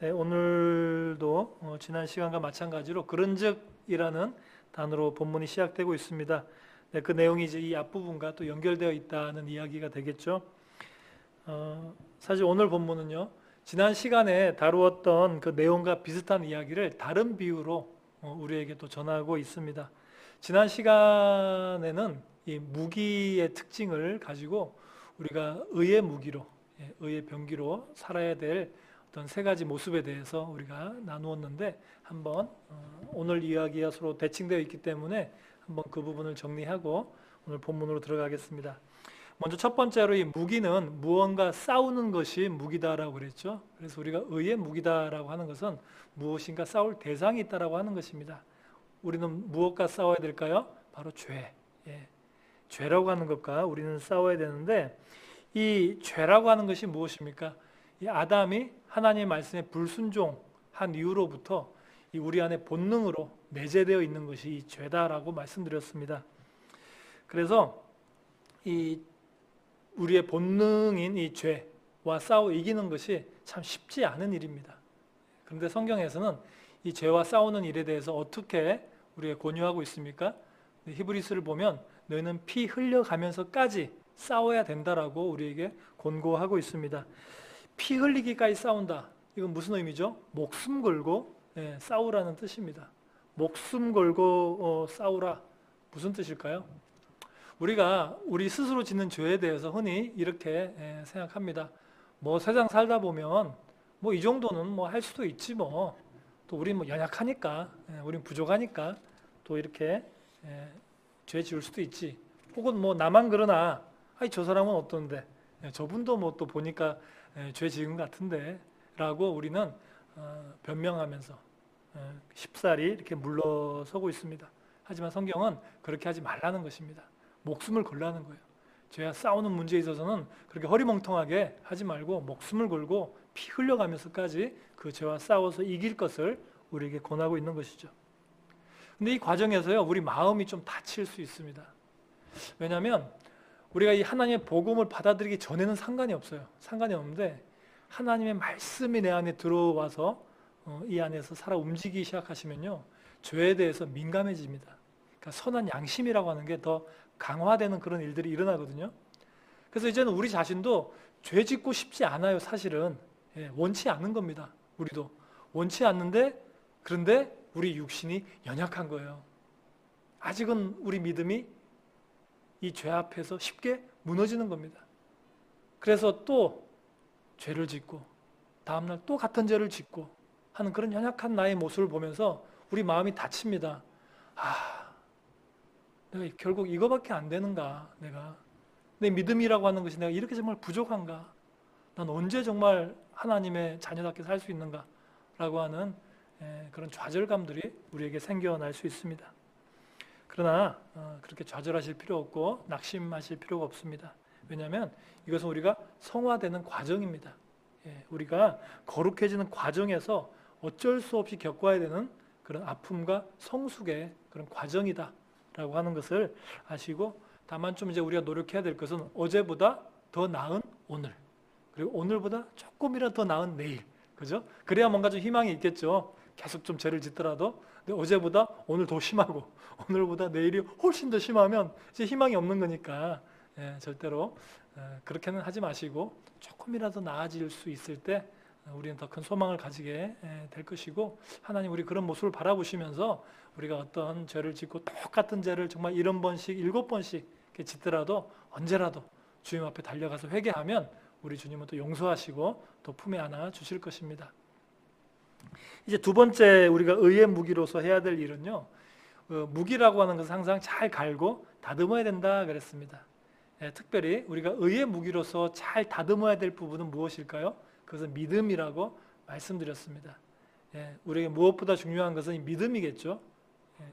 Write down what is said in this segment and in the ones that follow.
네, 오늘도 지난 시간과 마찬가지로 그런즉이라는 단어로 본문이 시작되고 있습니다. 네, 그 내용이 이제 이 앞부분과 또 연결되어 있다는 이야기가 되겠죠. 사실 오늘 본문은요, 지난 시간에 다루었던 그 내용과 비슷한 이야기를 다른 비유로 우리에게 또 전하고 있습니다. 지난 시간에는 이 무기의 특징을 가지고 우리가 의의 무기로, 의의 병기로 살아야 될 어떤 세 가지 모습에 대해서 우리가 나누었는데 한번 오늘 이야기와 서로 대칭되어 있기 때문에 한번 그 부분을 정리하고 오늘 본문으로 들어가겠습니다. 먼저 첫 번째로 이 무기는 무언가 싸우는 것이 무기다라고 그랬죠. 그래서 우리가 의의 무기다라고 하는 것은 무엇인가 싸울 대상이 있다라고 하는 것입니다. 우리는 무엇과 싸워야 될까요? 바로 죄. 죄라고 하는 것과 우리는 싸워야 되는데 이 죄라고 하는 것이 무엇입니까? 이 아담이 하나님의 말씀에 불순종한 이후로부터 이 우리 안에 본능으로 내재되어 있는 것이 이 죄다라고 말씀드렸습니다. 그래서 이 우리의 본능인 이 죄와 싸워 이기는 것이 참 쉽지 않은 일입니다. 그런데 성경에서는 이 죄와 싸우는 일에 대해서 어떻게 우리가 권유하고 있습니까? 히브리서를 보면 너희는 피 흘려가면서까지 싸워야 된다라고 우리에게 권고하고 있습니다. 피 흘리기까지 싸운다. 이건 무슨 의미죠? 목숨 걸고 싸우라는 뜻입니다. 목숨 걸고 싸우라. 무슨 뜻일까요? 우리가 우리 스스로 짓는 죄에 대해서 흔히 이렇게 생각합니다. 뭐 세상 살다 보면 뭐 이 정도는 뭐 할 수도 있지 뭐. 또 우린 뭐 연약하니까, 우린 부족하니까 또 이렇게 죄 지을 수도 있지. 혹은 뭐 나만 그러나, 아이 저 사람은 어떤데, 저분도 뭐 또 보니까 죄 지은 것 같은데 라고 우리는 변명하면서 쉽사리 이렇게 물러서고 있습니다. 하지만 성경은 그렇게 하지 말라는 것입니다. 목숨을 걸라는 거예요. 죄와 싸우는 문제에 있어서는 그렇게 허리멍텅하게 하지 말고 목숨을 걸고 피 흘려가면서까지 그 죄와 싸워서 이길 것을 우리에게 권하고 있는 것이죠. 근데 이 과정에서요, 우리 마음이 좀 다칠 수 있습니다. 왜냐하면 우리가 이 하나님의 복음을 받아들이기 전에는 상관이 없어요. 상관이 없는데 하나님의 말씀이 내 안에 들어와서 이 안에서 살아 움직이기 시작하시면요, 죄에 대해서 민감해집니다. 그러니까 선한 양심이라고 하는 게 더 강화되는 그런 일들이 일어나거든요. 그래서 이제는 우리 자신도 죄 짓고 싶지 않아요. 사실은 원치 않는 겁니다. 우리도 원치 않는데, 그런데 우리 육신이 연약한 거예요. 아직은 우리 믿음이 이 죄 앞에서 쉽게 무너지는 겁니다. 그래서 또 죄를 짓고 다음날 또 같은 죄를 짓고 하는 그런 연약한 나의 모습을 보면서 우리 마음이 다칩니다. 내가 결국 이거밖에 안 되는가? 내 믿음이라고 하는 것이 내가 이렇게 정말 부족한가? 난 언제 정말 하나님의 자녀답게 살 수 있는가? 라고 하는 그런 좌절감들이 우리에게 생겨날 수 있습니다. 그러나 그렇게 좌절하실 필요 없고 낙심하실 필요가 없습니다. 왜냐하면 이것은 우리가 성화되는 과정입니다. 우리가 거룩해지는 과정에서 어쩔 수 없이 겪어야 되는 그런 아픔과 성숙의 그런 과정이다 라고 하는 것을 아시고, 다만 좀 이제 우리가 노력해야 될 것은 어제보다 더 나은 오늘, 그리고 오늘보다 조금이라도 더 나은 내일, 그죠? 그래야 뭔가 좀 희망이 있겠죠. 계속 좀 죄를 짓더라도. 근데 어제보다 오늘 더 심하고 오늘보다 내일이 훨씬 더 심하면 이제 희망이 없는 거니까 절대로 그렇게는 하지 마시고, 조금이라도 나아질 수 있을 때 우리는 더 큰 소망을 가지게 될 것이고, 하나님 우리 그런 모습을 바라보시면서 우리가 어떤 죄를 짓고 똑같은 죄를 정말 70번씩 7번씩 짓더라도 언제라도 주님 앞에 달려가서 회개하면 우리 주님은 또 용서하시고 또 품에 안아 주실 것입니다. 이제 두 번째 우리가 의의 무기로서 해야 될 일은요, 무기라고 하는 것은 항상 잘 갈고 다듬어야 된다 그랬습니다. 특별히 우리가 의의 무기로서 잘 다듬어야 될 부분은 무엇일까요? 그것은 믿음이라고 말씀드렸습니다. 우리에게 무엇보다 중요한 것은 이 믿음이겠죠.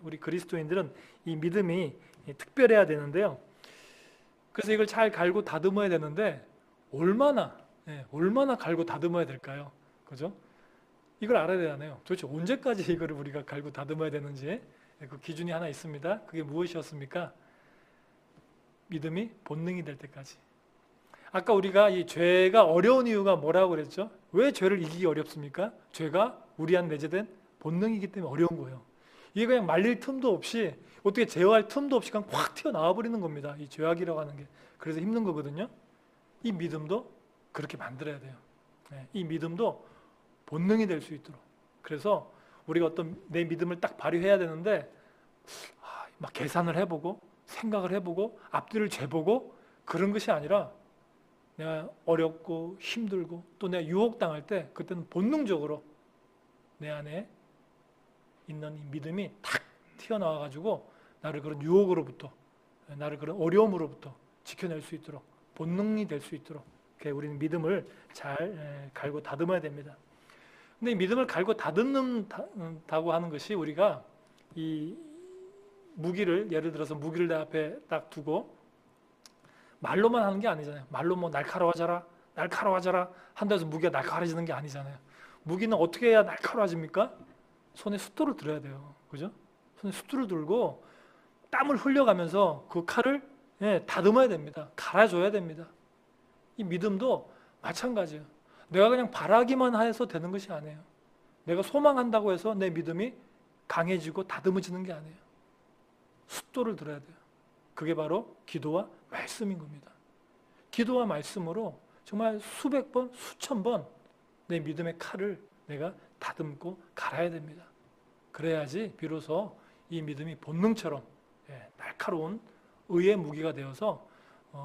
우리 그리스도인들은 이 믿음이 특별해야 되는데요. 그래서 이걸 잘 갈고 다듬어야 되는데 얼마나 갈고 다듬어야 될까요? 그죠? 이걸 알아야 되잖아요. 도대체 언제까지 이걸 우리가 갈고 다듬어야 되는지 그 기준이 하나 있습니다. 그게 무엇이었습니까? 믿음이 본능이 될 때까지. 아까 우리가 이 죄가 어려운 이유가 뭐라고 그랬죠? 왜 죄를 이기기 어렵습니까? 죄가 우리 안 내재된 본능이기 때문에 어려운 거예요. 이게 그냥 말릴 틈도 없이 어떻게 제어할 틈도 없이 그냥 확 튀어나와 버리는 겁니다. 이 죄악이라고 하는 게. 그래서 힘든 거거든요. 이 믿음도 그렇게 만들어야 돼요. 이 믿음도 본능이 될 수 있도록. 그래서 우리가 어떤 내 믿음을 딱 발휘해야 되는데 막 계산을 해보고 생각을 해보고 앞뒤를 재보고 그런 것이 아니라 내가 어렵고 힘들고 또 내가 유혹당할 때 그때는 본능적으로 내 안에 있는 이 믿음이 탁 튀어나와 가지고 나를 그런 유혹으로부터 나를 그런 어려움으로부터 지켜낼 수 있도록 본능이 될 수 있도록 우리는 믿음을 잘 갈고 다듬어야 됩니다. 근데 이 믿음을 갈고 다듬는다고 하는 것이 우리가 이 무기를 예를 들어서 무기를 내 앞에 딱 두고 말로만 하는 게 아니잖아요. 말로 뭐 날카로워져라 한다고 해서 무기가 날카로워지는 게 아니잖아요. 무기는 어떻게 해야 날카로워집니까? 손에 숫도를 들어야 돼요. 그죠? 손에 숫도를 들고 땀을 흘려가면서 그 칼을 다듬어야 됩니다. 갈아줘야 됩니다. 이 믿음도 마찬가지예요. 내가 그냥 바라기만 해서 되는 것이 아니에요. 내가 소망한다고 해서 내 믿음이 강해지고 다듬어지는 게 아니에요. 숫도를 들어야 돼요. 그게 바로 기도와 말씀인 겁니다. 기도와 말씀으로 정말 수백 번, 수천 번 내 믿음의 칼을 내가 다듬고 갈아야 됩니다. 그래야지 비로소 이 믿음이 본능처럼 날카로운 의의 무기가 되어서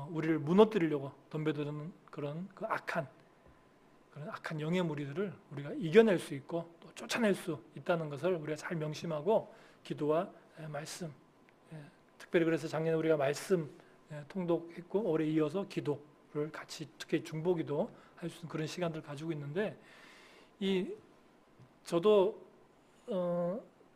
우리를 무너뜨리려고 덤벼드는 그런 악한 영의 무리들을 우리가 이겨낼 수 있고 또 쫓아낼 수 있다는 것을 우리가 잘 명심하고 기도와 말씀, 특별히 그래서 작년에 우리가 말씀 통독했고 올해 이어서 기도를 같이 특히 중보기도 할 수 있는 그런 시간들을 가지고 있는데 저도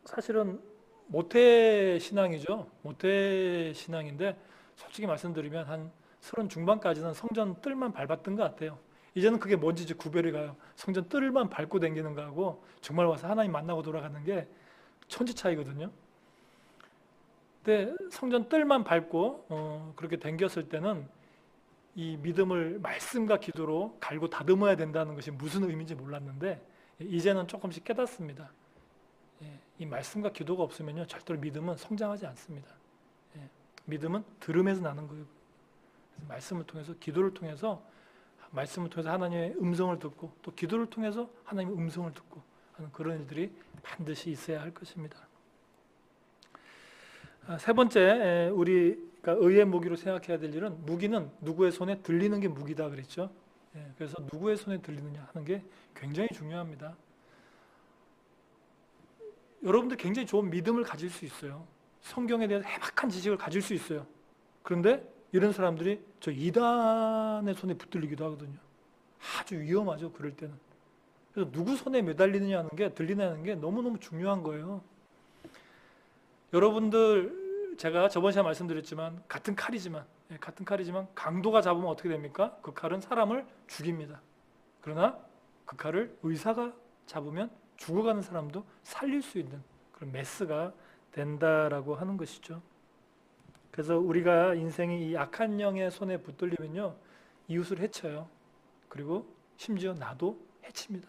사실은 모태 신앙이죠. 모태 신앙인데 솔직히 말씀드리면 한 30 중반까지는 성전 뜰만 밟았던 것 같아요. 이제는 그게 뭔지 이제 구별이 가요. 성전 뜰만 밟고 다니는 거하고 정말 와서 하나님 만나고 돌아가는 게 천지 차이거든요. 근데 성전 뜰만 밟고 그렇게 다녔을 때는 이 믿음을 말씀과 기도로 갈고 다듬어야 된다는 것이 무슨 의미인지 몰랐는데 이제는 조금씩 깨닫습니다. 이 말씀과 기도가 없으면요 절대로 믿음은 성장하지 않습니다. 믿음은 들음에서 나는 거예요. 그래서 말씀을 통해서 기도를 통해서 말씀을 통해서 하나님의 음성을 듣고 또 기도를 통해서 하나님의 음성을 듣고 하는 그런 일들이 반드시 있어야 할 것입니다. 세 번째 우리가 의의 무기로 생각해야 될 일은 무기는 누구의 손에 들리는 게 무기다 그랬죠. 그래서 누구의 손에 들리느냐 하는 게 굉장히 중요합니다. 여러분들 굉장히 좋은 믿음을 가질 수 있어요. 성경에 대해서 해박한 지식을 가질 수 있어요. 그런데 이런 사람들이 저 이단의 손에 붙들리기도 하거든요. 아주 위험하죠. 그럴 때는. 그래서 누구 손에 매달리느냐 하는 게 들리느냐는 게 너무너무 중요한 거예요. 여러분들 제가 저번 시간에 말씀드렸지만 같은 칼이지만 강도가 잡으면 어떻게 됩니까? 그 칼은 사람을 죽입니다. 그러나 그 칼을 의사가 잡으면 죽어가는 사람도 살릴 수 있는 그런 메스가 된다라고 하는 것이죠. 그래서 우리가 인생이 이 악한 영의 손에 붙들리면요 이웃을 해쳐요. 그리고 심지어 나도 해칩니다.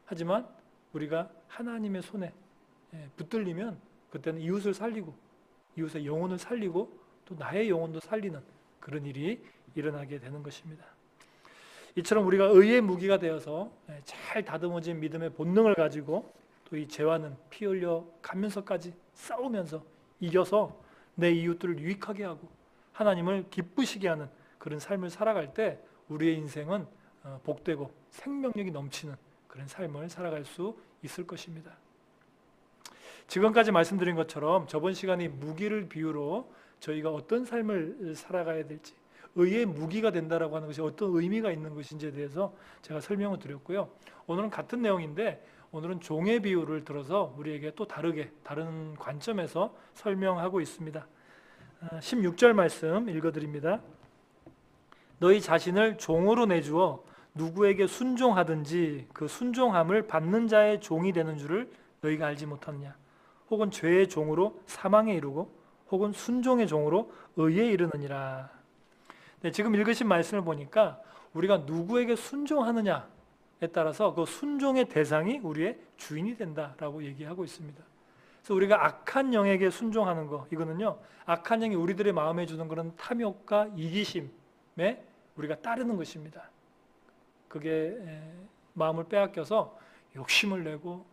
하지만 우리가 하나님의 손에 붙들리면 그때는 이웃을 살리고 이웃의 영혼을 살리고 또 나의 영혼도 살리는 그런 일이 일어나게 되는 것입니다. 이처럼 우리가 의의 무기가 되어서 잘 다듬어진 믿음의 본능을 가지고 또 이 죄와는 피 흘려 가면서까지 싸우면서 이겨서 내 이웃들을 유익하게 하고 하나님을 기쁘시게 하는 그런 삶을 살아갈 때 우리의 인생은 복되고 생명력이 넘치는 그런 삶을 살아갈 수 있을 것입니다. 지금까지 말씀드린 것처럼 저번 시간에 무기를 비유로 저희가 어떤 삶을 살아가야 될지 의의 무기가 된다라고 하는 것이 어떤 의미가 있는 것인지에 대해서 제가 설명을 드렸고요. 오늘은 같은 내용인데 오늘은 종의 비유를 들어서 우리에게 또 다른 관점에서 설명하고 있습니다. 16절 말씀 읽어드립니다. 너희 자신을 종으로 내주어 누구에게 순종하든지 그 순종함을 받는 자의 종이 되는 줄을 너희가 알지 못하느냐. 혹은 죄의 종으로 사망에 이르고 혹은 순종의 종으로 의에 이르느니라. 네, 지금 읽으신 말씀을 보니까 우리가 누구에게 순종하느냐에 따라서 그 순종의 대상이 우리의 주인이 된다라고 얘기하고 있습니다. 그래서 우리가 악한 영에게 순종하는 거, 이거는요, 악한 영이 우리들의 마음에 주는 그런 탐욕과 이기심에 우리가 따르는 것입니다. 그게 마음을 빼앗겨서 욕심을 내고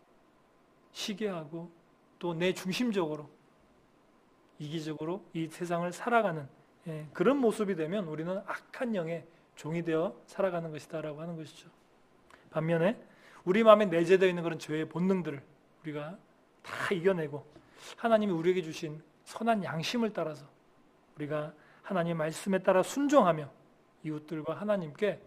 시기하고 또 내 중심적으로 이기적으로 이 세상을 살아가는 그런 모습이 되면 우리는 악한 영의 종이 되어 살아가는 것이다라고 하는 것이죠. 반면에 우리 마음에 내재되어 있는 그런 죄의 본능들을 우리가 다 이겨내고 하나님이 우리에게 주신 선한 양심을 따라서 우리가 하나님의 말씀에 따라 순종하며 이웃들과 하나님께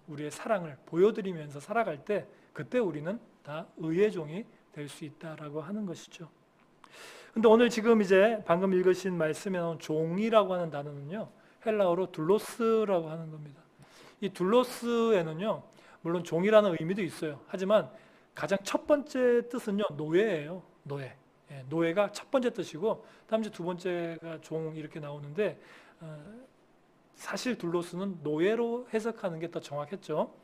우리의 사랑을 보여드리면서 살아갈 때 그때 우리는 다 의의 종이 될 수 있다라고 하는 것이죠. 근데 오늘 지금 이제 방금 읽으신 말씀에 나온 종이라고 하는 단어는요, 헬라어로 둘로스라고 하는 겁니다. 이 둘로스에는요, 물론 종이라는 의미도 있어요. 하지만 가장 첫 번째 뜻은요, 노예예요. 노예. 노예가 첫 번째 뜻이고, 다음 이제 두 번째가 종 이렇게 나오는데, 사실 둘로스는 노예로 해석하는 게 더 정확했죠.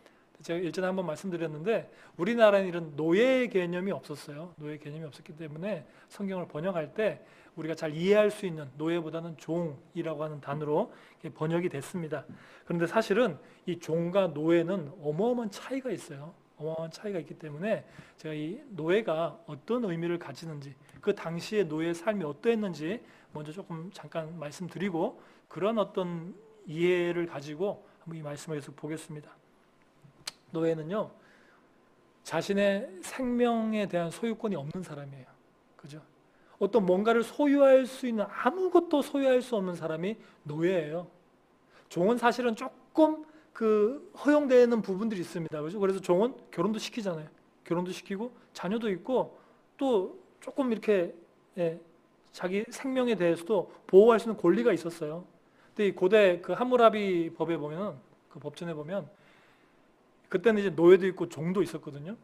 제가 일전에 한번 말씀드렸는데 우리나라에는 이런 노예 개념이 없었어요. 노예 개념이 없었기 때문에 성경을 번역할 때 우리가 잘 이해할 수 있는 노예보다는 종이라고 하는 단어로 번역이 됐습니다. 그런데 사실은 이 종과 노예는 어마어마한 차이가 있어요. 어마어마한 차이가 있기 때문에 제가 이 노예가 어떤 의미를 가지는지, 그 당시의 노예의 삶이 어떠했는지 먼저 조금 잠깐 말씀드리고 그런 어떤 이해를 가지고 한번 이 말씀을 계속 보겠습니다. 노예는요, 자신의 생명에 대한 소유권이 없는 사람이에요. 그죠? 어떤 뭔가를 소유할 수 있는, 아무것도 소유할 수 없는 사람이 노예예요. 종은 사실은 조금 허용되는 부분들이 있습니다. 그죠? 그래서 종은 결혼도 시키잖아요. 결혼도 시키고 자녀도 있고 또 조금 이렇게 자기 생명에 대해서도 보호할 수 있는 권리가 있었어요. 근데 이 고대 그 함무라비 법에 보면, 그 법전에 보면 그때는 이제 노예도 있고 종도 있었거든요.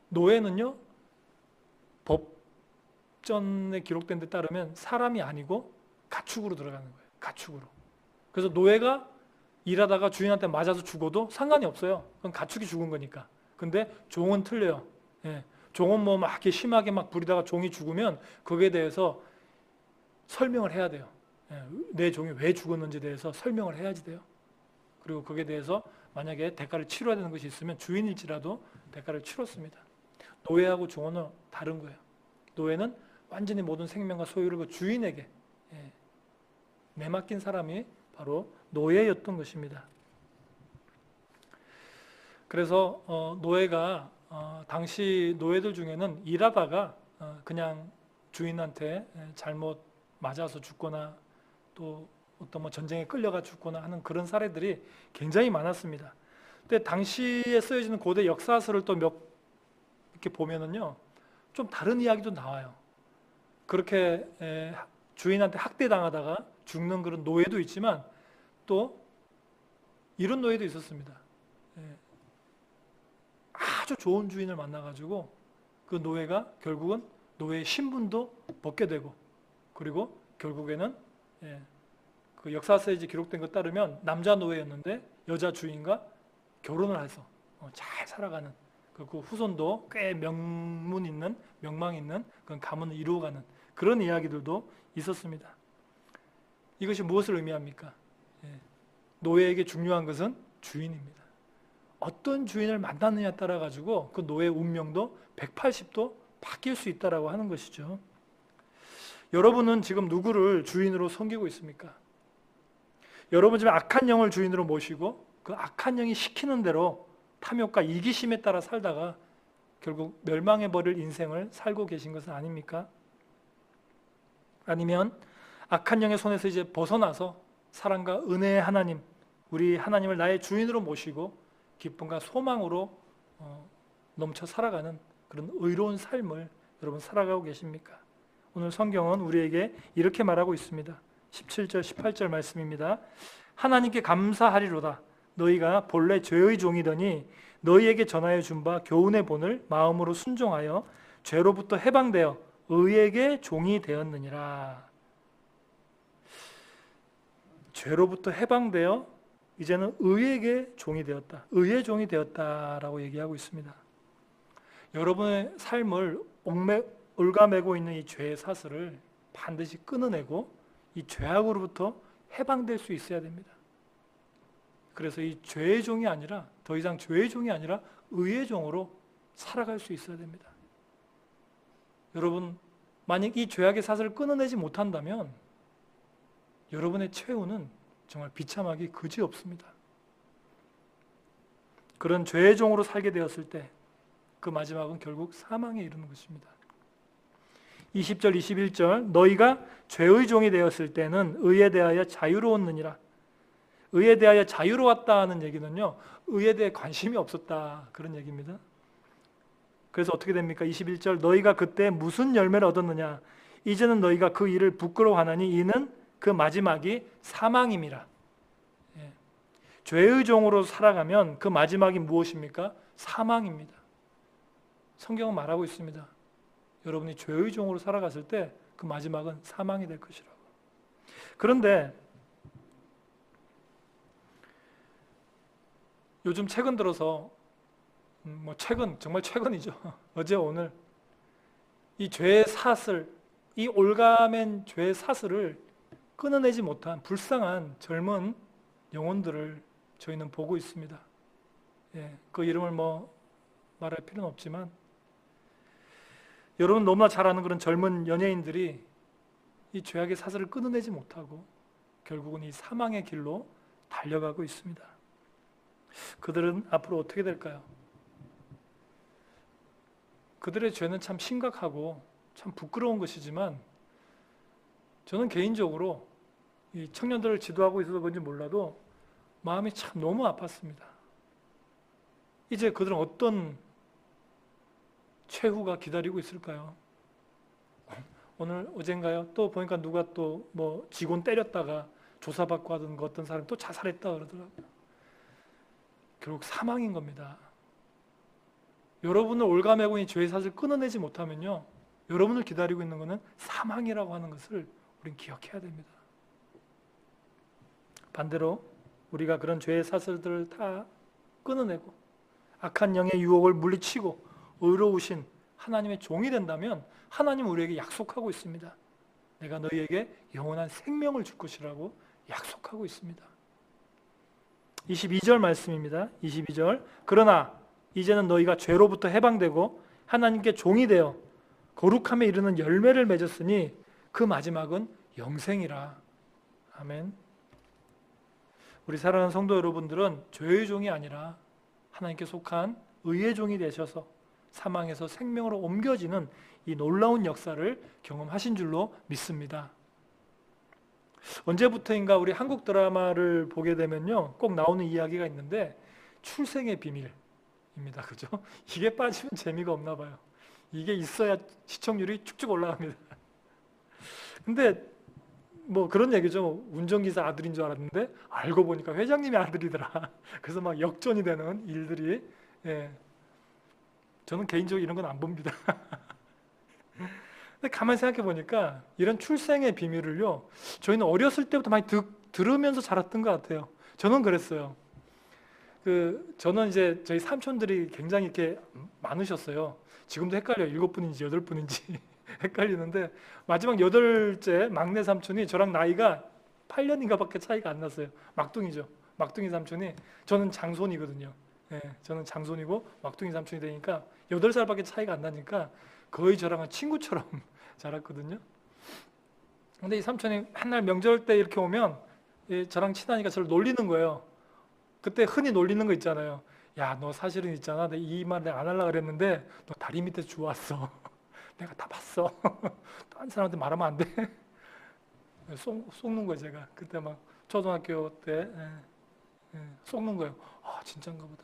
노예는요, 법전에 기록된 데 따르면 사람이 아니고 가축으로 들어가는 거예요. 가축으로. 그래서 노예가 일하다가 주인한테 맞아서 죽어도 상관이 없어요. 그건 가축이 죽은 거니까. 근데 종은 틀려요. 종은 뭐 막 이렇게 심하게 막 부리다가 종이 죽으면 거기에 대해서 설명을 해야 돼요. 내 종이 왜 죽었는지에 대해서 설명을 해야지 돼요. 그리고 거기에 대해서 만약에 대가를 치러야 되는 것이 있으면 주인일지라도 대가를 치렀습니다. 노예하고 종은 다른 거예요. 노예는 완전히 모든 생명과 소유를 그 주인에게 내맡긴 사람이 바로 노예였던 것입니다. 그래서 노예가 당시 노예들 중에는 일하다가 그냥 주인한테 잘못 맞아서 죽거나 또 어떤 뭐 전쟁에 끌려가 죽거나 하는 그런 사례들이 굉장히 많았습니다. 근데 당시에 쓰여지는 고대 역사서를 또 몇 이렇게 보면은요, 좀 다른 이야기도 나와요. 그렇게 주인한테 학대당하다가 죽는 그런 노예도 있지만 또 이런 노예도 있었습니다. 아주 좋은 주인을 만나가지고 그 노예가 결국은 노예의 신분도 벗게 되고, 그리고 결국에는 그 역사서에 기록된 것 따르면 남자 노예였는데 여자 주인과 결혼을 해서 잘 살아가는, 그 후손도 꽤 명망 있는 그런 가문을 이루어가는 그런 이야기들도 있었습니다. 이것이 무엇을 의미합니까? 노예에게 중요한 것은 주인입니다. 어떤 주인을 만나느냐에 따라 가지고 그 노예의 운명도 180도 바뀔 수 있다라고 하는 것이죠. 여러분은 지금 누구를 주인으로 섬기고 있습니까? 여러분 집에 악한 영을 주인으로 모시고 그 악한 영이 시키는 대로 탐욕과 이기심에 따라 살다가 결국 멸망해버릴 인생을 살고 계신 것은 아닙니까? 아니면 악한 영의 손에서 이제 벗어나서 사랑과 은혜의 하나님, 우리 하나님을 나의 주인으로 모시고 기쁨과 소망으로 넘쳐 살아가는 그런 의로운 삶을 여러분 살아가고 계십니까? 오늘 성경은 우리에게 이렇게 말하고 있습니다. 17절 18절 말씀입니다. 하나님께 감사하리로다. 너희가 본래 죄의 종이더니 너희에게 전하여 준 바 교훈의 본을 마음으로 순종하여 죄로부터 해방되어 의에게 종이 되었느니라. 죄로부터 해방되어 이제는 의에게 종이 되었다. 의의 종이 되었다라고 얘기하고 있습니다. 여러분의 삶을 올가매고 있는 이 죄의 사슬을 반드시 끊어내고 이 죄악으로부터 해방될 수 있어야 됩니다. 그래서 이 죄의 종이 아니라, 더 이상 죄의 종이 아니라 의의 종으로 살아갈 수 있어야 됩니다. 여러분, 만약 이 죄악의 사슬을 끊어내지 못한다면 여러분의 최후는 정말 비참하기 그지없습니다. 그런 죄의 종으로 살게 되었을 때 그 마지막은 결국 사망에 이르는 것입니다. 20절, 21절 너희가 죄의 종이 되었을 때는 의에 대하여 자유로웠느니라. 의에 대하여 자유로웠다는 얘기는요, 의에 대해 관심이 없었다 그런 얘기입니다. 그래서 어떻게 됩니까? 21절 너희가 그때 무슨 열매를 얻었느냐? 이제는 너희가 그 일을 부끄러워하나니 이는 그 마지막이 사망임이라. 예. 죄의 종으로 살아가면 그 마지막이 무엇입니까? 사망입니다. 성경은 말하고 있습니다. 여러분이 죄의 종으로 살아갔을 때 그 마지막은 사망이 될 것이라고. 그런데 요즘 최근 들어서 정말 최근이죠. 어제 오늘 이 죄의 사슬, 이 올가맨 죄의 사슬을 끊어내지 못한 불쌍한 젊은 영혼들을 저희는 보고 있습니다. 예, 그 이름을 말할 필요는 없지만 여러분 너무나 잘 아는 그런 젊은 연예인들이 이 죄악의 사슬을 끊어내지 못하고 결국은 이 사망의 길로 달려가고 있습니다. 그들은 앞으로 어떻게 될까요? 그들의 죄는 참 심각하고 참 부끄러운 것이지만 저는 개인적으로 이 청년들을 지도하고 있어서 그런지 몰라도 마음이 참 너무 아팠습니다. 이제 그들은 어떤 최후가 기다리고 있을까요? 오늘 어젠가요? 또 보니까 누가 또 직원 때렸다가 조사받고 하던 어떤 사람이 또 자살했다 그러더라고요. 결국 사망인 겁니다. 여러분을 올가매고 이 죄의 사슬을 끊어내지 못하면요, 여러분을 기다리고 있는 것은 사망이라고 하는 것을 우리는 기억해야 됩니다. 반대로 우리가 그런 죄의 사슬들을 다 끊어내고 악한 영의 유혹을 물리치고 의로우신 하나님의 종이 된다면 하나님은 우리에게 약속하고 있습니다. 내가 너희에게 영원한 생명을 줄 것이라고 약속하고 있습니다. 22절 말씀입니다. 22절 그러나 이제는 너희가 죄로부터 해방되고 하나님께 종이 되어 거룩함에 이르는 열매를 맺었으니 그 마지막은 영생이라. 아멘. 우리 사랑하는 성도 여러분들은 죄의 종이 아니라 하나님께 속한 의의 종이 되셔서 사망에서 생명으로 옮겨지는 이 놀라운 역사를 경험하신 줄로 믿습니다. 언제부터인가 우리 한국 드라마를 보게 되면요, 꼭 나오는 이야기가 있는데 출생의 비밀입니다. 그죠? 이게 빠지면 재미가 없나 봐요. 이게 있어야 시청률이 쭉쭉 올라갑니다. 근데 그런 얘기죠. 운전기사 아들인 줄 알았는데 알고 보니까 회장님의 아들이더라. 그래서 막 역전이 되는 일들이, 예. 저는 개인적으로 이런 건 안 봅니다. 근데 가만히 생각해 보니까 이런 출생의 비밀을요, 저희는 어렸을 때부터 많이 들으면서 자랐던 것 같아요. 저는 그랬어요. 저는 이제 저희 삼촌들이 굉장히 이렇게 많으셨어요. 지금도 헷갈려요. 7분인지 8분인지 헷갈리는데 마지막 8째 막내 삼촌이 저랑 나이가 8년인가 밖에 차이가 안 났어요. 막둥이죠. 막둥이 삼촌이, 저는 장손이거든요. 예, 저는 장손이고 막둥이 삼촌이 되니까 8살밖에 차이가 안 나니까 거의 저랑은 친구처럼 자랐거든요. 근데 이 삼촌이 한날 명절 때 이렇게 오면 저랑 친하니까 저를 놀리는 거예요. 그때 흔히 놀리는 거 있잖아요. 야, 너 사실은 있잖아. 내가 이 말 내가 안 하려고 그랬는데 너 다리 밑에 주웠어. 내가 다 봤어. 딴 사람한테 말하면 안 돼. 속는 거예요, 제가. 그때 막 초등학교 때 속는 거예요. 아, 진짠가 보다.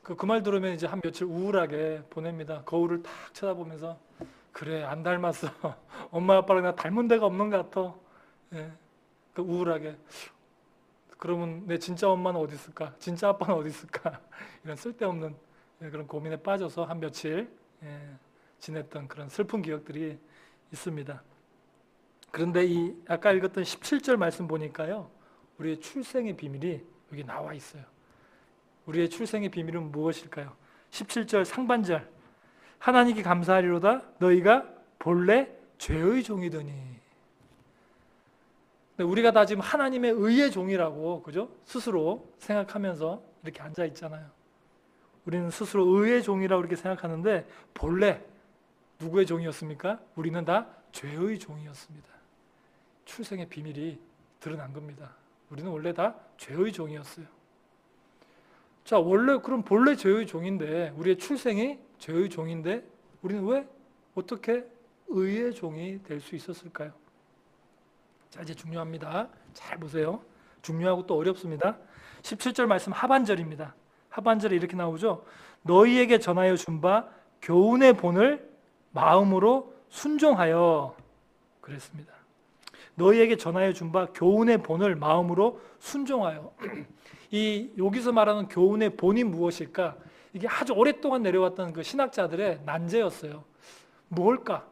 그 말 들으면 이제 한 며칠 우울하게 보냅니다. 거울을 탁 쳐다보면서 그래, 안 닮았어. 엄마 아빠랑 나 닮은 데가 없는 것 같아. 예, 우울하게. 그러면 내 진짜 엄마는 어디 있을까? 진짜 아빠는 어디 있을까? 이런 쓸데없는 그런 고민에 빠져서 한 며칠 지냈던 그런 슬픈 기억들이 있습니다. 그런데 이 아까 읽었던 17절 말씀 보니까요, 우리의 출생의 비밀이 여기 나와 있어요. 우리의 출생의 비밀은 무엇일까요? 17절 상반절, 하나님께 감사하리로다 너희가 본래 죄의 종이더니. 우리가 다 지금 하나님의 의의 종이라고, 그죠? 스스로 생각하면서 이렇게 앉아 있잖아요. 우리는 스스로 의의 종이라고 이렇게 생각하는데 본래 누구의 종이었습니까? 우리는 다 죄의 종이었습니다. 출생의 비밀이 드러난 겁니다. 우리는 원래 다 죄의 종이었어요. 자, 원래 그럼 본래 죄의 종인데, 우리의 출생이 죄의 종인데 우리는 왜 어떻게 의의 종이 될 수 있었을까요? 자, 이제 중요합니다. 잘 보세요. 중요하고 또 어렵습니다. 17절 말씀 하반절입니다. 하반절에 이렇게 나오죠. 너희에게 전하여 준 바 교훈의 본을 마음으로 순종하여. 그랬습니다. 너희에게 전하여 준 바 교훈의 본을 마음으로 순종하여. 이 여기서 말하는 교훈의 본이 무엇일까? 이게 아주 오랫동안 내려왔던 그 신학자들의 난제였어요. 뭘까?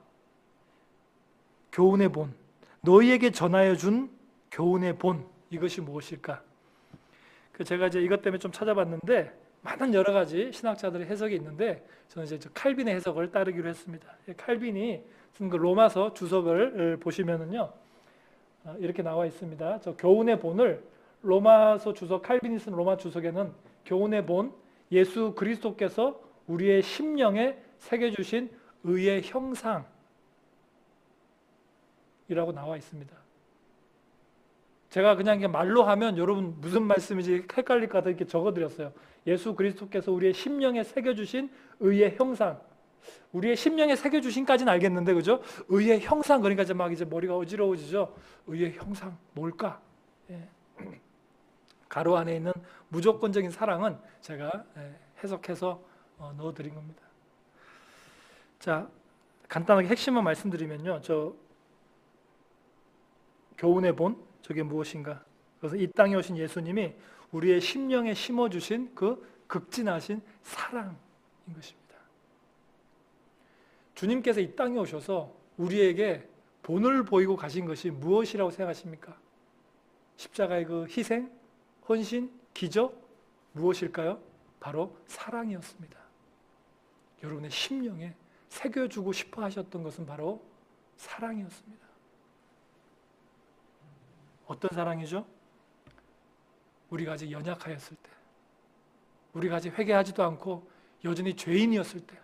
교훈의 본. 너희에게 전하여 준 교훈의 본. 이것이 무엇일까? 제가 이제 이것 때문에 좀 찾아봤는데 많은 여러 가지 신학자들의 해석이 있는데 저는 이제 칼빈의 해석을 따르기로 했습니다. 칼빈이 쓴 그 로마서 주석을 보시면은요 이렇게 나와 있습니다. 저 교훈의 본을 로마서 주석, 칼빈이 쓴 로마 주석에는 교훈의 본, 예수 그리스도께서 우리의 심령에 새겨주신 의의 형상이라고 나와 있습니다. 제가 그냥 말로 하면 여러분 무슨 말씀인지 헷갈릴까 봐 이렇게 적어드렸어요. 예수 그리스도께서 우리의 심령에 새겨주신 의의 형상. 우리의 심령에 새겨주신까지는 알겠는데, 그죠? 의의 형상, 그러니까 이제 머리가 어지러워지죠. 의의 형상 뭘까? 예. 가로 안에 있는 무조건적인 사랑은 제가 해석해서 넣어드린 겁니다. 자, 간단하게 핵심만 말씀드리면요, 저 교훈의 본, 저게 무엇인가? 그래서 이 땅에 오신 예수님이 우리의 심령에 심어주신 그 극진하신 사랑인 것입니다. 주님께서 이 땅에 오셔서 우리에게 본을 보이고 가신 것이 무엇이라고 생각하십니까? 십자가의 그 희생, 헌신, 기적 무엇일까요? 바로 사랑이었습니다. 여러분의 심령에 새겨주고 싶어 하셨던 것은 바로 사랑이었습니다. 어떤 사랑이죠? 우리가 아직 연약하였을 때, 우리가 아직 회개하지도 않고 여전히 죄인이었을 때,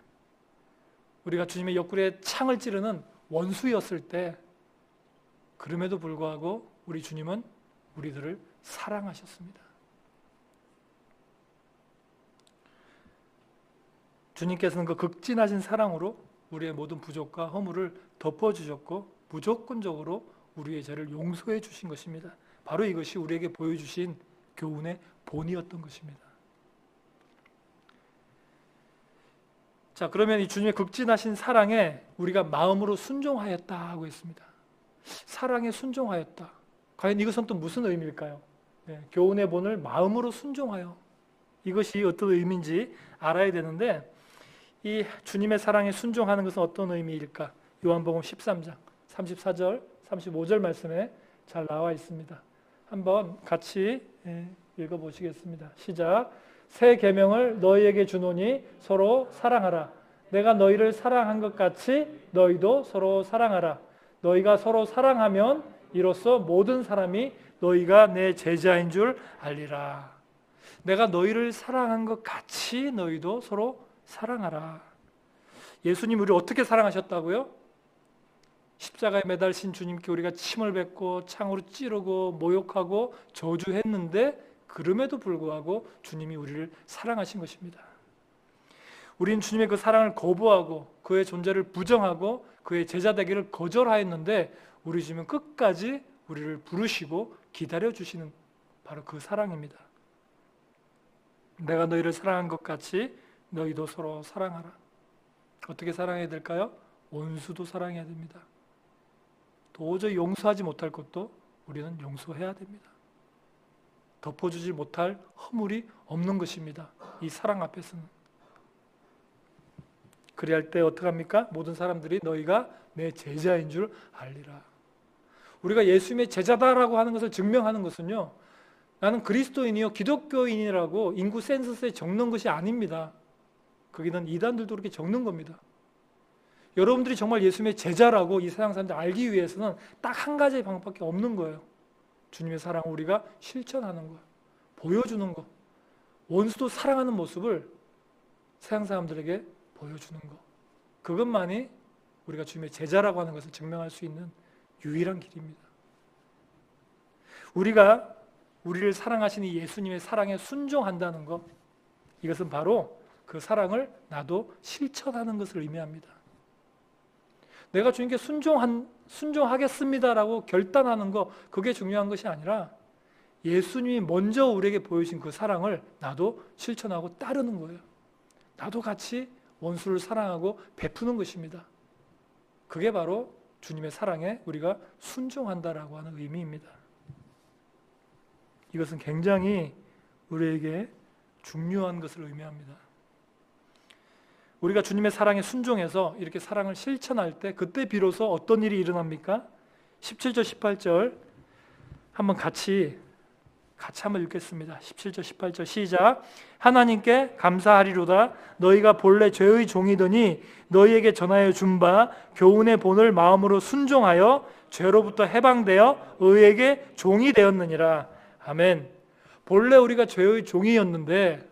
우리가 주님의 옆구리에 창을 찌르는 원수였을 때, 그럼에도 불구하고 우리 주님은 우리들을 사랑하셨습니다. 주님께서는 그 극진하신 사랑으로 우리의 모든 부족과 허물을 덮어주셨고 무조건적으로 우리의 죄를 용서해 주신 것입니다. 바로 이것이 우리에게 보여주신 교훈의 본이었던 것입니다. 자, 그러면 이 주님의 극진하신 사랑에 우리가 마음으로 순종하였다고 했습니다. 사랑에 순종하였다. 과연 이것은 또 무슨 의미일까요? 교훈의 본을 마음으로 순종하여. 이것이 어떤 의미인지 알아야 되는데, 이 주님의 사랑에 순종하는 것은 어떤 의미일까? 요한복음 13장 34절 35절 말씀에 잘 나와 있습니다. 한번 같이 읽어보시겠습니다. 시작. 새 계명을 너희에게 주노니 서로 사랑하라. 내가 너희를 사랑한 것 같이 너희도 서로 사랑하라. 너희가 서로 사랑하면 이로써 모든 사람이 너희가 내 제자인 줄 알리라. 내가 너희를 사랑한 것 같이 너희도 서로 사랑하라. 예수님 우리를 어떻게 사랑하셨다고요? 십자가에 매달신 주님께 우리가 침을 뱉고 창으로 찌르고 모욕하고 저주했는데 그럼에도 불구하고 주님이 우리를 사랑하신 것입니다. 우리는 주님의 그 사랑을 거부하고 그의 존재를 부정하고 그의 제자 되기를 거절하였는데 우리 주님은 끝까지 우리를 부르시고 기다려주시는 바로 그 사랑입니다. 내가 너희를 사랑한 것 같이 너희도 서로 사랑하라. 어떻게 사랑해야 될까요? 원수도 사랑해야 됩니다. 도저히 용서하지 못할 것도 우리는 용서해야 됩니다. 덮어주지 못할 허물이 없는 것입니다. 이 사랑 앞에서는. 그리할 때 어떻게 합니까? 모든 사람들이 너희가 내 제자인 줄 알리라. 우리가 예수님의 제자다라고 하는 것을 증명하는 것은요, 나는 그리스도인이요 기독교인이라고 인구 센서스에 적는 것이 아닙니다. 거기는 이단들도 그렇게 적는 겁니다. 여러분들이 정말 예수님의 제자라고 이 세상 사람들 알기 위해서는 딱 한 가지 방법밖에 없는 거예요. 주님의 사랑을 우리가 실천하는 거, 보여주는 거, 원수도 사랑하는 모습을 세상 사람들에게 보여주는 거. 그것만이 우리가 주님의 제자라고 하는 것을 증명할 수 있는 유일한 길입니다. 우리가 우리를 사랑하시는 예수님의 사랑에 순종한다는 것, 이것은 바로 그 사랑을 나도 실천하는 것을 의미합니다. 내가 주님께 순종하겠습니다라고 결단하는 것, 그게 중요한 것이 아니라 예수님이 먼저 우리에게 보여주신 그 사랑을 나도 실천하고 따르는 거예요. 나도 같이 원수를 사랑하고 베푸는 것입니다. 그게 바로 주님의 사랑에 우리가 순종한다라고 하는 의미입니다. 이것은 굉장히 우리에게 중요한 것을 의미합니다. 우리가 주님의 사랑에 순종해서 이렇게 사랑을 실천할 때 그때 비로소 어떤 일이 일어납니까? 17절 18절 한번 같이 한번 읽겠습니다. 17절 18절 시작. 하나님께 감사하리로다. 너희가 본래 죄의 종이더니 너희에게 전하여 준 바 교훈의 본을 마음으로 순종하여 죄로부터 해방되어 의에게 종이 되었느니라. 아멘. 본래 우리가 죄의 종이었는데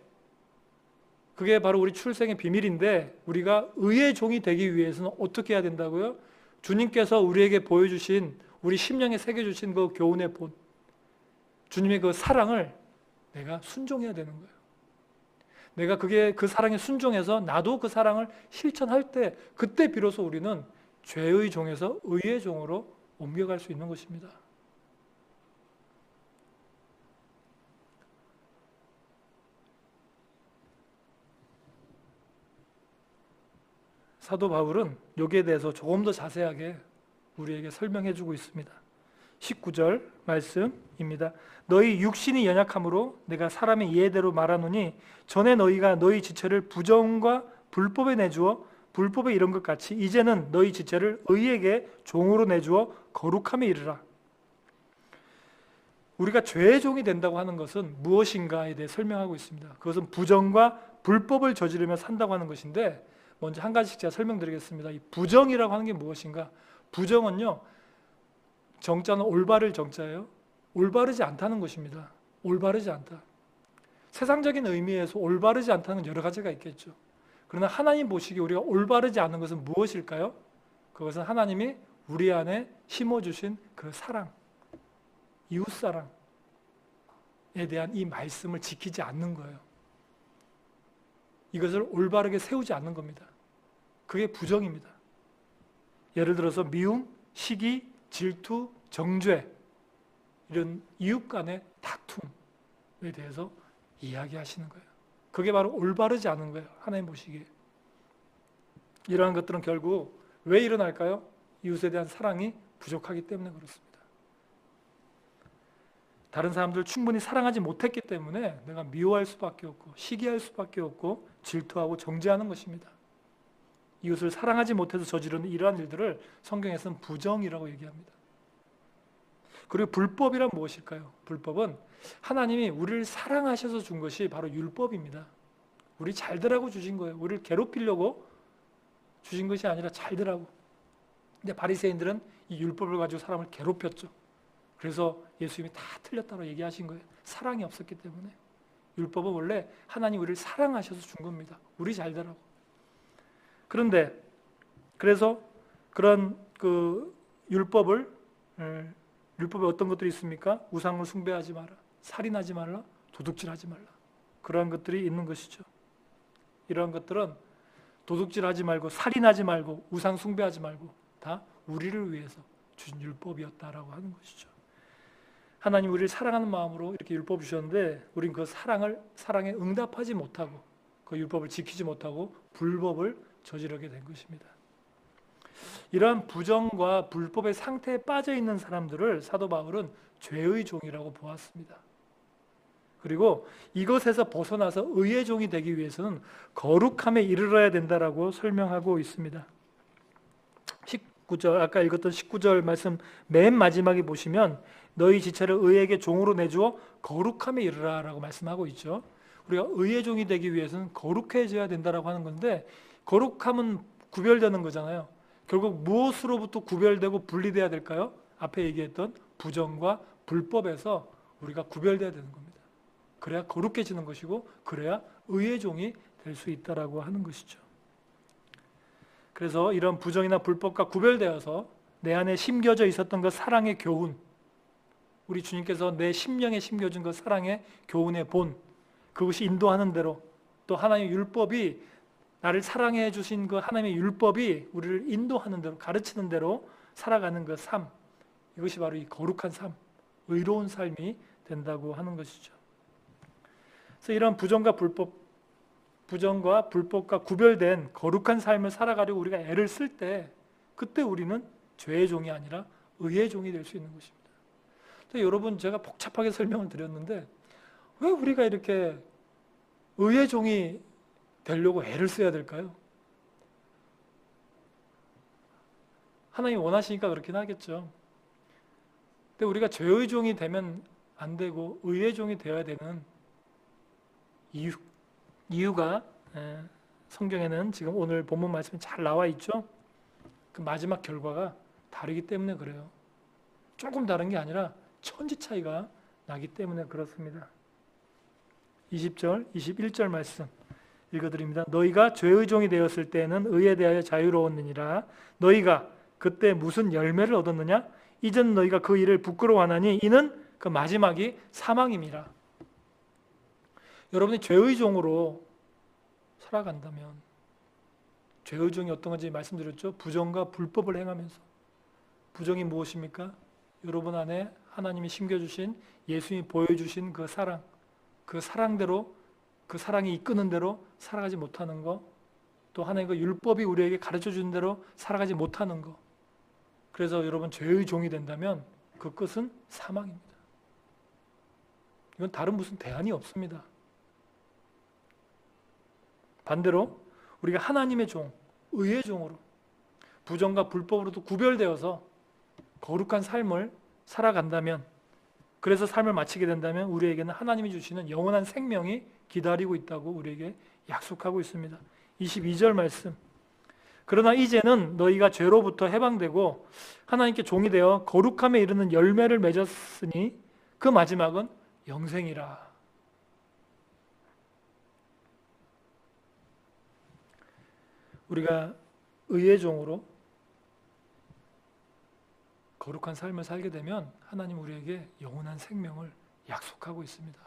그게 바로 우리 출생의 비밀인데 우리가 의의 종이 되기 위해서는 어떻게 해야 된다고요? 주님께서 우리에게 보여주신 우리 심령에 새겨주신 그 교훈의 본, 주님의 그 사랑을 내가 순종해야 되는 거예요. 내가 그 사랑에 순종해서 나도 그 사랑을 실천할 때 그때 비로소 우리는 죄의 종에서 의의 종으로 옮겨갈 수 있는 것입니다. 사도 바울은 여기에 대해서 조금 더 자세하게 우리에게 설명해 주고 있습니다. 19절 말씀입니다. 너희 육신이 연약함으로 내가 사람의 이해대로 말하노니 전에 너희가 너희 지체를 부정과 불법에 내주어 불법에 이른 것 같이 이제는 너희 지체를 의에게 종으로 내주어 거룩함에 이르라. 우리가 죄의 종이 된다고 하는 것은 무엇인가에 대해 설명하고 있습니다. 그것은 부정과 불법을 저지르며 산다고 하는 것인데 먼저 한 가지씩 제가 설명드리겠습니다. 이 부정이라고 하는 게 무엇인가? 부정은요, 정자는 올바를 정자예요. 올바르지 않다는 것입니다. 올바르지 않다. 세상적인 의미에서 올바르지 않다는 건 여러 가지가 있겠죠. 그러나 하나님 보시기에 우리가 올바르지 않은 것은 무엇일까요? 그것은 하나님이 우리 안에 심어주신 그 사랑, 이웃사랑에 대한 이 말씀을 지키지 않는 거예요. 이것을 올바르게 세우지 않는 겁니다. 그게 부정입니다. 예를 들어서 미움, 시기, 질투, 정죄 이런 이웃 간의 다툼에 대해서 이야기하시는 거예요. 그게 바로 올바르지 않은 거예요. 하나님 보시기에. 이러한 것들은 결국 왜 일어날까요? 이웃에 대한 사랑이 부족하기 때문에 그렇습니다. 다른 사람들 충분히 사랑하지 못했기 때문에 내가 미워할 수밖에 없고 시기할 수밖에 없고 질투하고 정죄하는 것입니다. 이웃을 사랑하지 못해서 저지르는 이러한 일들을 성경에서는 부정이라고 얘기합니다. 그리고 불법이란 무엇일까요? 불법은 하나님이 우리를 사랑하셔서 준 것이 바로 율법입니다. 우리 잘 되라고 주신 거예요. 우리를 괴롭히려고 주신 것이 아니라 잘 되라고. 근데 바리새인들은 이 율법을 가지고 사람을 괴롭혔죠. 그래서 예수님이 다 틀렸다고 얘기하신 거예요. 사랑이 없었기 때문에. 율법은 원래 하나님 우리를 사랑하셔서 준 겁니다. 우리 잘 되라고. 그런데 그래서 그런 그 율법에 어떤 것들이 있습니까? 우상을 숭배하지 마라, 살인하지 말라, 도둑질하지 말라. 그러한 것들이 있는 것이죠. 이러한 것들은 도둑질하지 말고 살인하지 말고 우상 숭배하지 말고 다 우리를 위해서 주신 율법이었다라고 하는 것이죠. 하나님 우리를 사랑하는 마음으로 이렇게 율법을 주셨는데 우리는 그 사랑에 응답하지 못하고 그 율법을 지키지 못하고 불법을 저지르게 된 것입니다. 이러한 부정과 불법의 상태에 빠져 있는 사람들을 사도 바울은 죄의 종이라고 보았습니다. 그리고 이것에서 벗어나서 의의 종이 되기 위해서는 거룩함에 이르러야 된다라고 설명하고 있습니다. 19절 아까 읽었던 19절 말씀 맨 마지막에 보시면 너희 지체를 의에게 종으로 내주어 거룩함에 이르라라고 말씀하고 있죠. 우리가 의의 종이 되기 위해서는 거룩해져야 된다라고 하는 건데, 거룩함은 구별되는 거잖아요. 결국 무엇으로부터 구별되고 분리돼야 될까요? 앞에 얘기했던 부정과 불법에서 우리가 구별돼야 되는 겁니다. 그래야 거룩해지는 것이고, 그래야 의의 종이 될 수 있다라고 하는 것이죠. 그래서 이런 부정이나 불법과 구별되어서 내 안에 심겨져 있었던 그 사랑의 교훈, 우리 주님께서 내 심령에 심겨준 그 사랑의 교훈의 본, 그것이 인도하는 대로, 또 하나님의 율법이, 나를 사랑해 주신 그 하나님의 율법이 우리를 인도하는 대로, 가르치는 대로 살아가는 그 삶, 이것이 바로 이 거룩한 삶, 의로운 삶이 된다고 하는 것이죠. 그래서 이런 부정과 불법과 구별된 거룩한 삶을 살아가려고 우리가 애를 쓸 때, 그때 우리는 죄의 종이 아니라 의의 종이 될 수 있는 것입니다. 여러분, 제가 복잡하게 설명을 드렸는데 왜 우리가 이렇게 의의 종이 되려고 애를 써야 될까요? 하나님이 원하시니까 그렇긴 하겠죠. 근데 우리가 죄의 종이 되면 안 되고 의의 종이 되어야 되는 이유가 성경에는 지금 오늘 본문 말씀에 잘 나와 있죠. 그 마지막 결과가 다르기 때문에 그래요. 조금 다른 게 아니라 천지 차이가 나기 때문에 그렇습니다. 20절, 21절 말씀 읽어드립니다. 너희가 죄의 종이 되었을 때는 의에 대하여 자유로웠느니라. 너희가 그때 무슨 열매를 얻었느냐? 이젠 너희가 그 일을 부끄러워하나니 이는 그 마지막이 사망임이라. 여러분이 죄의 종으로 살아간다면, 죄의 종이 어떤 건지 말씀드렸죠. 부정과 불법을 행하면서. 부정이 무엇입니까? 여러분 안에 하나님이 심겨주신, 예수님이 보여주신 그 사랑, 그 사랑대로, 그 사랑이 이끄는 대로 살아가지 못하는 것, 또 하나의 그 율법이 우리에게 가르쳐주는 대로 살아가지 못하는 것. 그래서 여러분 죄의 종이 된다면 그 끝은 사망입니다. 이건 다른 무슨 대안이 없습니다. 반대로 우리가 하나님의 종, 의의 종으로 부정과 불법으로도 구별되어서 거룩한 삶을 살아간다면, 그래서 삶을 마치게 된다면 우리에게는 하나님이 주시는 영원한 생명이 기다리고 있다고 우리에게 약속하고 있습니다. 22절 말씀. 그러나 이제는 너희가 죄로부터 해방되고 하나님께 종이 되어 거룩함에 이르는 열매를 맺었으니 그 마지막은 영생이라. 우리가 의의 종으로 거룩한 삶을 살게 되면 하나님 우리에게 영원한 생명을 약속하고 있습니다.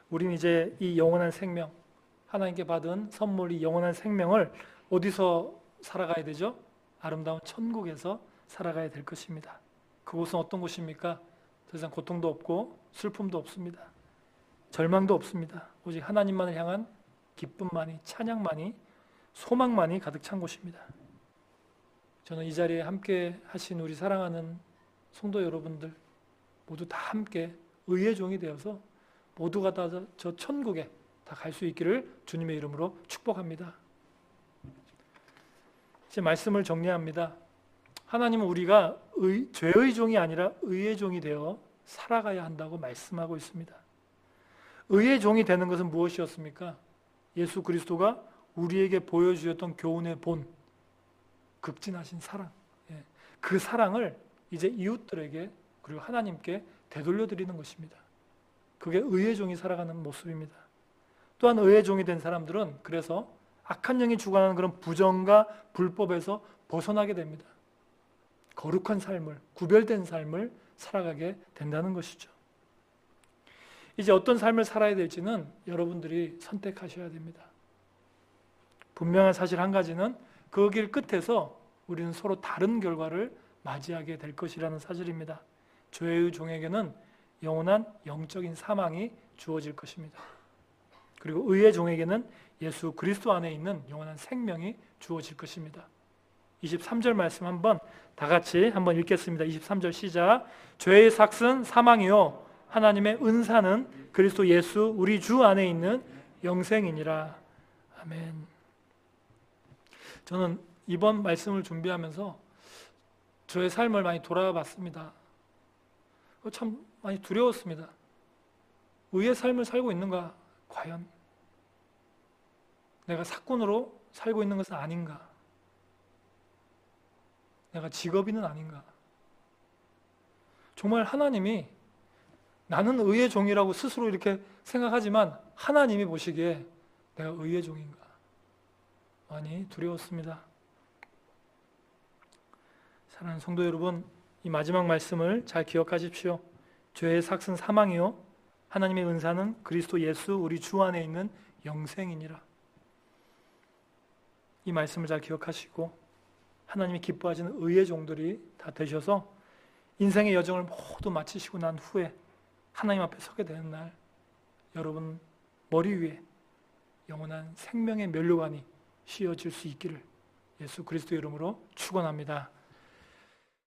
우리는 이제 이 영원한 생명, 하나님께 받은 선물, 이 영원한 생명을 어디서 살아가야 되죠? 아름다운 천국에서 살아가야 될 것입니다. 그곳은 어떤 곳입니까? 더 이상 고통도 없고 슬픔도 없습니다. 절망도 없습니다. 오직 하나님만을 향한 기쁨만이, 찬양만이, 소망만이 가득 찬 곳입니다. 저는 이 자리에 함께 하신 우리 사랑하는 성도 여러분들 모두 다 함께 의의 종이 되어서 모두가 다 저 천국에 다 갈 수 있기를 주님의 이름으로 축복합니다. 이제 말씀을 정리합니다. 하나님은 우리가 죄의 종이 아니라 의의 종이 되어 살아가야 한다고 말씀하고 있습니다. 의의 종이 되는 것은 무엇이었습니까? 예수 그리스도가 우리에게 보여주셨던 교훈의 본, 극진하신 사랑, 그 사랑을 이제 이웃들에게 그리고 하나님께 되돌려드리는 것입니다. 그게 의의 종이 살아가는 모습입니다. 또한 의의 종이 된 사람들은 그래서 악한 영이 주관하는 그런 부정과 불법에서 벗어나게 됩니다. 거룩한 삶을, 구별된 삶을 살아가게 된다는 것이죠. 이제 어떤 삶을 살아야 될지는 여러분들이 선택하셔야 됩니다. 분명한 사실 한 가지는 그 길 끝에서 우리는 서로 다른 결과를 맞이하게 될 것이라는 사실입니다. 죄의 종에게는 영원한 영적인 사망이 주어질 것입니다. 그리고 의의 종에게는 예수 그리스도 안에 있는 영원한 생명이 주어질 것입니다. 23절 말씀 한번 다 같이 한번 읽겠습니다. 23절 시작. 죄의 삭은 사망이요 하나님의 은사는 그리스도 예수 우리 주 안에 있는 영생이니라. 아멘. 저는 이번 말씀을 준비하면서 저의 삶을 많이 돌아봤습니다. 참 많이 두려웠습니다. 의의 삶을 살고 있는가? 과연 내가 사꾼으로 살고 있는 것은 아닌가? 내가 직업인은 아닌가? 정말 하나님이 나는 의의 종이라고 스스로 이렇게 생각하지만 하나님이 보시기에 내가 의의 종인가? 많이 두려웠습니다. 사랑하는 성도 여러분, 이 마지막 말씀을 잘 기억하십시오. 죄의 삭은 사망이요 하나님의 은사는 그리스도 예수 우리 주 안에 있는 영생이니라. 이 말씀을 잘 기억하시고 하나님이 기뻐하시는 의의 종들이 다 되셔서 인생의 여정을 모두 마치시고 난 후에 하나님 앞에 서게 되는 날, 여러분 머리 위에 영원한 생명의 면류관이 씌워질 수 있기를 예수 그리스도 이름으로 축원합니다.